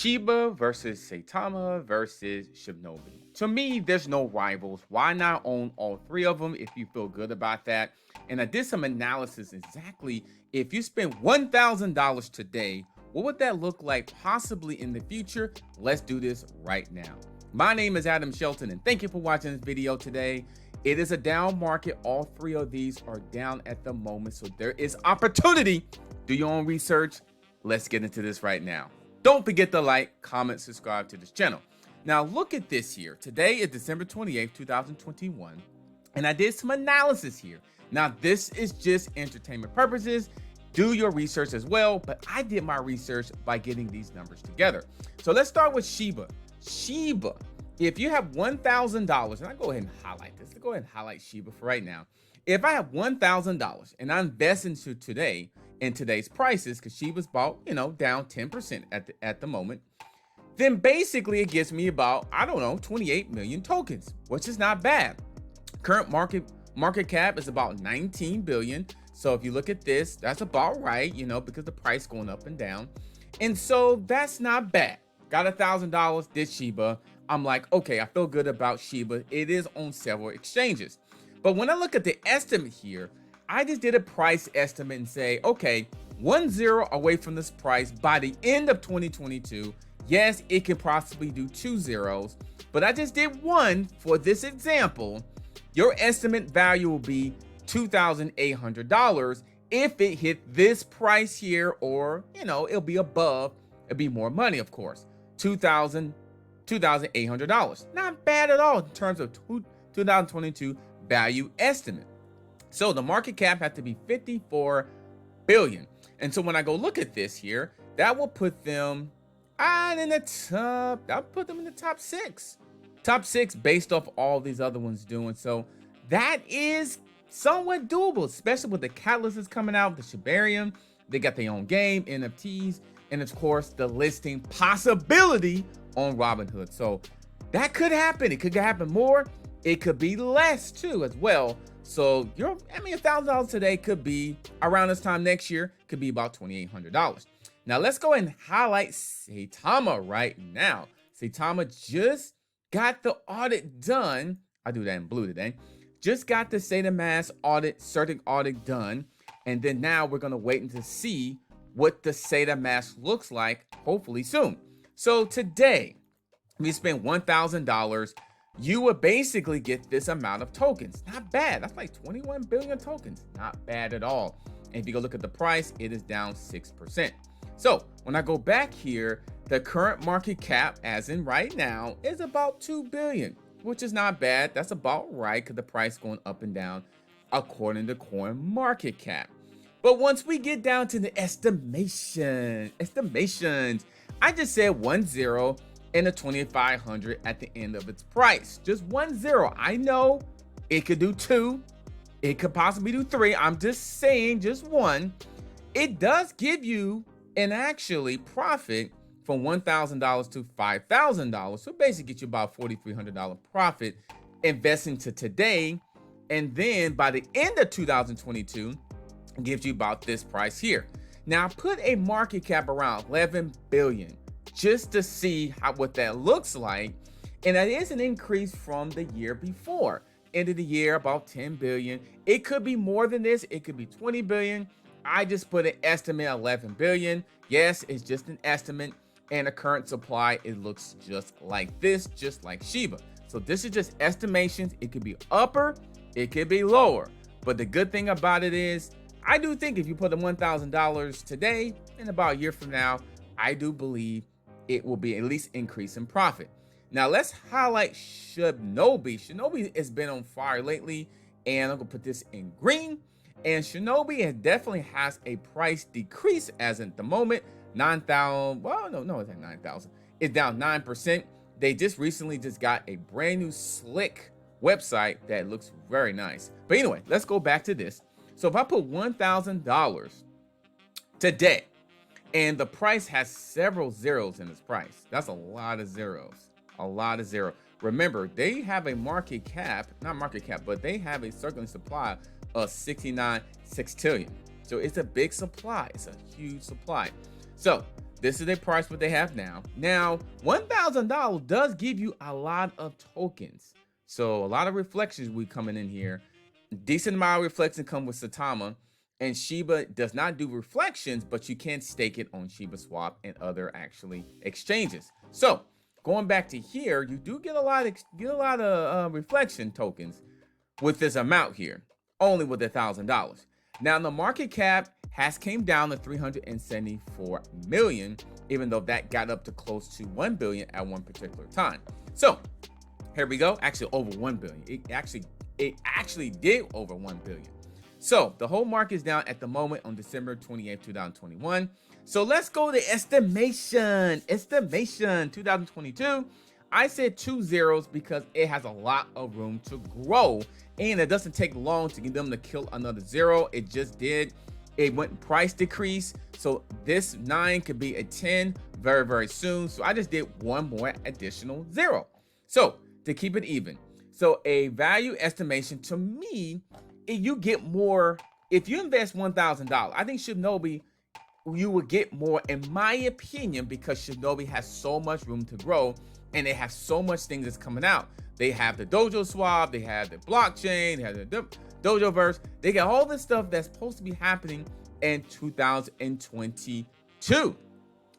Shiba versus Saitama versus Shibnobi. To me, there's no rivals. Why not own all three of them if you feel good about that? And I did some analysis exactly if you spend $1,000 today, what would that look like possibly in the future? Let's do this right now. My name is Adam Shelton and thank you for watching this video today. It is a down market. All three of these are down at the moment, so there is opportunity. Do your own research. Let's get into this right now. Don't forget to like, comment, subscribe to this channel. Now look at this here. Today is December 28th, 2021, and I did some analysis here. Now this is just entertainment purposes. Do your research as well, but I did my research by getting these numbers together. So let's start with Shiba. Shiba, if you have $1,000, and I'll go ahead and highlight this. Let's go ahead and highlight Shiba for right now. If I have $1,000 and I invest into today, in today's prices, because Shiba's bought, down 10% at the moment, then basically it gives me about, I don't know, 28 million tokens, which is not bad. Current market cap is about 19 billion. So if you look at this, that's about right, because the price going up and down. And so that's not bad. Got $1,000, did Shiba. I'm like, okay, I feel good about Shiba. It is on several exchanges. But when I look at the estimate here, I just did a price estimate and say, okay, 1 0 away from this price by the end of 2022. Yes, it could possibly do 2 zeros, but I just did one for this example. Your estimate value will be $2,800 if it hit this price here, or, it'll be above. It'll be more money, of course. $2,800. Not bad at all in terms of 2022 value estimate. So the market cap had to be 54 billion. And so when I go look at this here, that will put them in the top. That'll put them in the top six. Top six based off all these other ones doing. So that is somewhat doable, especially with the catalysts coming out, the Shiba Inu. They got their own game, NFTs, and of course the listing possibility on Robinhood. So that could happen. It could happen more. It could be less too as well. So $1,000 today could be around this time next year, could be about $2,800. Now let's go and highlight Saitama right now. Saitama just got the audit done. I do that in blue today. Just got the Saitama audit, certain audit done. And then now we're going to wait to see what the Saitama looks like, hopefully soon. So today, we spent $1,000. You would basically get this amount of tokens. Not bad. That's like 21 billion tokens. Not bad at all. And if you go look at the price, it is down 6%. So when I go back here, the current market cap, as in right now, is about 2 billion, which is not bad. That's about right because the price going up and down according to CoinMarketCap. But once we get down to the estimations, I just said 1 0 and a 2,500 at the end of its price. Just 1 0. I know it could do 2. It could possibly do 3. I'm just saying just 1. It does give you an actually profit from $1,000 to $5,000. So basically get you about $4,300 profit investing to today. And then by the end of 2022, it gives you about this price here. Now put a market cap around 11 billion. Just to see what that looks like. And that is an increase from the year before. End of the year, about 10 billion. It could be more than this. It could be 20 billion. I just put an estimate 11 billion. Yes, it's just an estimate. And the current supply, it looks just like this, just like Shiba. So this is just estimations. It could be upper, it could be lower. But the good thing about it is, I do think if you put the $1,000 today, and about a year from now, I do believe it will be at least increase in profit. Now let's highlight Shinobi. Shinobi has been on fire lately, and I'm gonna put this in green. And Shinobi definitely has a price decrease as at the moment. 9,000. Well, no, it's at 9,000. It's down 9%. They just recently got a brand new slick website that looks very nice. But anyway, let's go back to this. So if I put $1,000 today, and the price has several zeros in its price. That's a lot of zeros. A lot of zeros. Remember, they have a market cap, not market cap, but they have a circulating supply of 69 sextillion. So it's a big supply. It's a huge supply. So this is the price what they have now. Now, $1,000 does give you a lot of tokens. So a lot of reflections we coming in here. Decent amount of reflection come with Saitama. And Shiba does not do reflections, but you can stake it on Shiba Swap and other actually exchanges. So going back to here, you do get a lot of reflection tokens with this amount here, only with $1,000. Now the market cap has came down to 374 million, even though that got up to close to 1 billion at one particular time. So here we go. Actually over 1 billion. It actually did over 1 billion. So the whole market is down at the moment on December 28, 2021. So let's go to estimation. Estimation 2022. I said 2 zeros because it has a lot of room to grow, and it doesn't take long to get them to kill another zero. It just did. It went price decrease. So this 9 could be a 10 very, very soon. So I just did one more additional zero. So to keep it even. So a value estimation to me, you get more if you invest $1,000. I think Shinobi, you will get more, in my opinion, because Shinobi has so much room to grow, and they have so much things that's coming out. They have the Dojo Swap, they have the blockchain, they have the Dojo Verse. They got all this stuff that's supposed to be happening in 2022.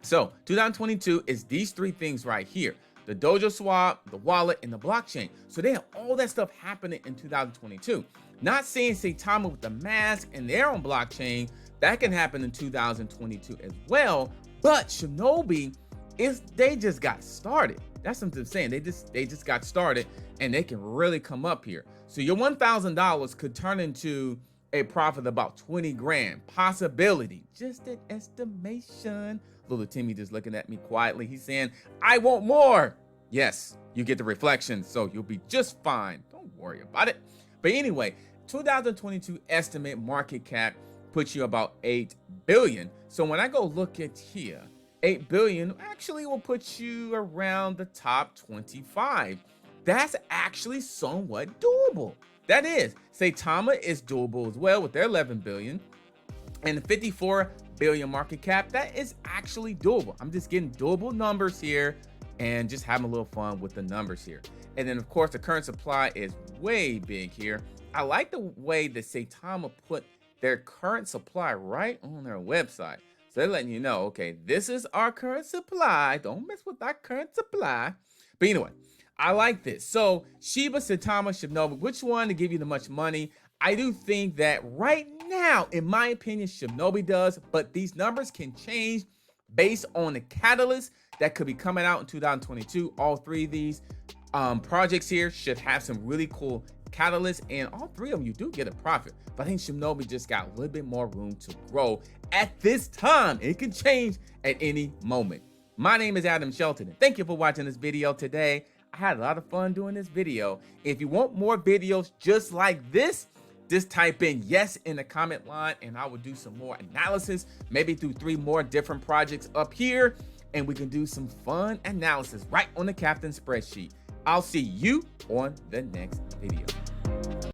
So 2022 is these three things right here: the Dojo Swap, the wallet, and the blockchain. So they have all that stuff happening in 2022. Not saying Saitama with the mask and their own blockchain, that can happen in 2022 as well. But Shinobi, they just got started. That's what I'm saying. They just got started, and they can really come up here. So your $1,000 could turn into a profit of about 20 grand. Possibility. Just an estimation. Little Timmy just looking at me quietly. He's saying, I want more. Yes, you get the reflection, so you'll be just fine. Don't worry about it. But anyway, 2022 estimate market cap puts you about 8 billion. So when I go look at here, 8 billion actually will put you around the top 25. That's actually somewhat doable. That is. Saitama is doable as well with their 11 billion. And the 54 billion market cap, that is actually doable. I'm just getting doable numbers here and just having a little fun with the numbers here. And then of course the current supply is way big here. I like the way that Saitama put their current supply right on their website. So they're letting you know, okay, this is our current supply. Don't mess with our current supply. But anyway, I like this. So Shiba, Saitama, Shibnobi, which one to give you the much money? I do think that right now, in my opinion, Shibnobi does, but these numbers can change based on the catalyst that could be coming out in 2022. All three of these projects here should have some really cool catalysts, and all three of them you do get a profit. But I think Shinobi just got a little bit more room to grow at this time. It can change at any moment. My name is Adam Shelton, and thank you for watching this video today. I had a lot of fun doing this video. If you want more videos just like this, just type in yes in the comment line, and I will do some more analysis, maybe through 3 more different projects up here, and we can do some fun analysis right on the Captain spreadsheet. I'll see you on the next video.